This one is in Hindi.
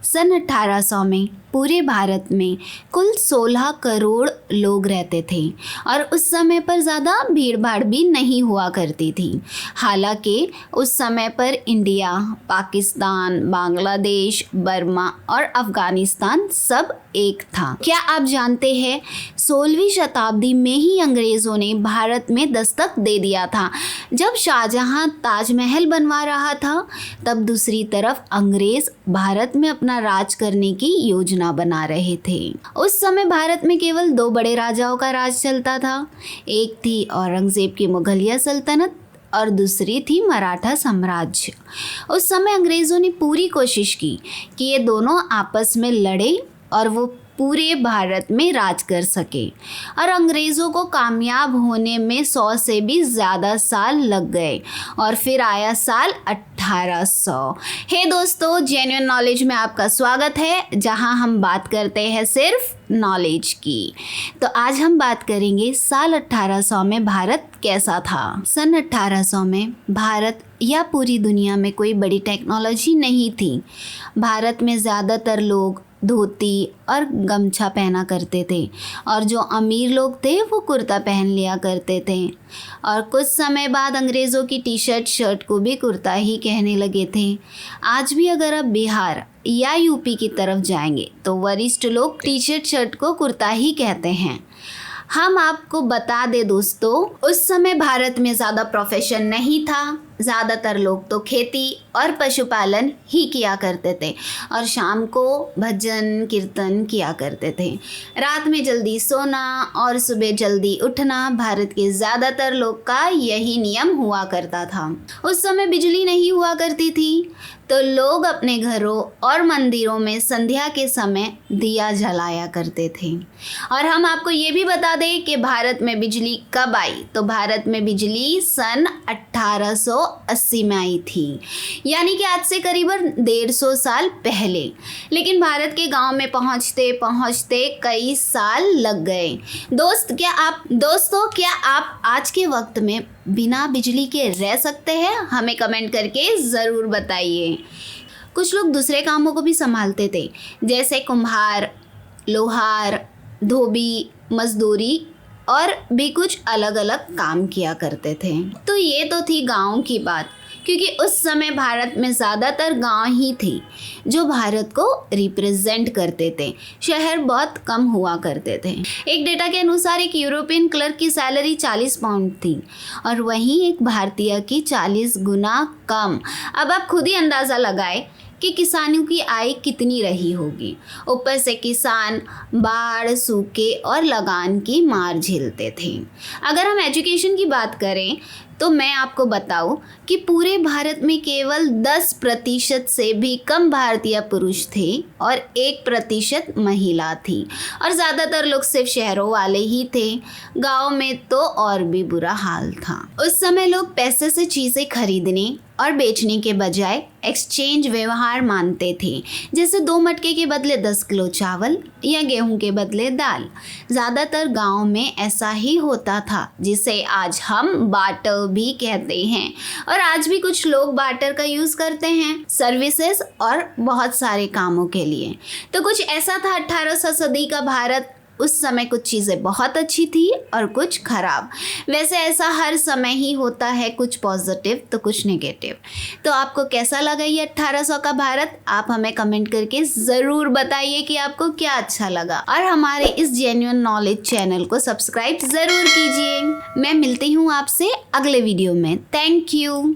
सन 1800 में पूरे भारत में कुल 16 करोड़ लोग रहते थे और उस समय पर ज़्यादा भीड़ भाड़ भी नहीं हुआ करती थी। हालांकि उस समय पर इंडिया, पाकिस्तान, बांग्लादेश, बर्मा और अफ़गानिस्तान सब एक था। क्या आप जानते हैं 16वीं शताब्दी में ही अंग्रेज़ों ने भारत में दस्तक दे दिया था। जब शाहजहां ताजमहल बनवा रहा था तब दूसरी तरफ अंग्रेज़ भारत में अपना राज करने की योजना बना रहे थे। उस समय भारत में केवल 2 बड़े राजाओं का राज चलता था। एक थी औरंगजेब की मुगलिया सल्तनत और दूसरी थी मराठा साम्राज्य। उस समय अंग्रेज़ों ने पूरी कोशिश की कि ये दोनों आपस में लड़े और वो पूरे भारत में राज कर सके और अंग्रेज़ों को कामयाब होने में 100 से भी ज़्यादा साल लग गए और फिर आया साल 1800। हे दोस्तों, जेन्युइन नॉलेज में आपका स्वागत है, जहां हम बात करते हैं सिर्फ नॉलेज की। तो आज हम बात करेंगे साल 1800 में भारत कैसा था। सन 1800 में भारत या पूरी दुनिया में कोई बड़ी टेक्नोलॉजी नहीं थी। भारत में ज़्यादातर लोग धोती और गमछा पहना करते थे और जो अमीर लोग थे वो कुर्ता पहन लिया करते थे और कुछ समय बाद अंग्रेज़ों की टी शर्ट को भी कुर्ता ही कहने लगे थे। आज भी अगर आप बिहार या यूपी की तरफ जाएंगे तो वरिष्ठ लोग टी शर्ट को कुर्ता ही कहते हैं। हम आपको बता दें दोस्तों, उस समय भारत में ज़्यादा प्रोफेशन नहीं था। ज़्यादातर लोग तो खेती और पशुपालन ही किया करते थे और शाम को भजन कीर्तन किया करते थे। रात में जल्दी सोना और सुबह जल्दी उठना भारत के ज़्यादातर लोग का यही नियम हुआ करता था। उस समय बिजली नहीं हुआ करती थी तो लोग अपने घरों और मंदिरों में संध्या के समय दिया जलाया करते थे। और हम आपको ये भी बता दें कि भारत में बिजली कब आई, तो भारत में बिजली सन 1880 में आई थी, यानी कि आज से करीबन 150 साल पहले। लेकिन भारत के गांव में पहुंचते पहुंचते कई साल लग गए। दोस्तों क्या आप आज के वक्त में बिना बिजली के रह सकते हैं? हमें कमेंट करके ज़रूर बताइए। कुछ लोग दूसरे कामों को भी संभालते थे, जैसे कुम्हार, लोहार, धोबी, मजदूरी और भी कुछ अलग अलग काम किया करते थे। तो ये तो थी गांव की बात, क्योंकि उस समय भारत में ज़्यादातर गांव ही थे जो भारत को रिप्रेजेंट करते थे। शहर बहुत कम हुआ करते थे। एक डेटा के अनुसार एक यूरोपियन क्लर्क की सैलरी 40 पाउंड थी और वहीं एक भारतीय की 40 गुना कम। अब आप खुद ही अंदाज़ा लगाए कि किसानों की आय कितनी रही होगी। ऊपर से किसान बाढ़, सूखे और लगान की मार झेलते थे। अगर हम एजुकेशन की बात करें तो मैं आपको बताऊं कि पूरे भारत में केवल 10% से भी कम भारतीय पुरुष थे और 1% महिला थी और ज़्यादातर लोग सिर्फ शहरों वाले ही थे। गांव में तो और भी बुरा हाल था। उस समय लोग पैसे से चीज़ें खरीदने और बेचने के बजाय एक्सचेंज व्यवहार मानते थे, जैसे 2 मटके के बदले 10 किलो चावल या गेहूं के बदले दाल। ज़्यादातर गांव में ऐसा ही होता था, जिसे आज हम बार्टर भी कहते हैं और आज भी कुछ लोग बार्टर का यूज़ करते हैं सर्विसेज और बहुत सारे कामों के लिए। तो कुछ ऐसा था 1800 सदी का भारत। उस समय कुछ चीज़ें बहुत अच्छी थी और कुछ खराब। वैसे ऐसा हर समय ही होता है, कुछ पॉजिटिव तो कुछ नेगेटिव। तो आपको कैसा लगा ये 1800 का भारत? आप हमें कमेंट करके ज़रूर बताइए कि आपको क्या अच्छा लगा और हमारे इस जेन्युइन नॉलेज चैनल को सब्सक्राइब ज़रूर कीजिए। मैं मिलती हूँ आपसे अगले वीडियो में। Thank you.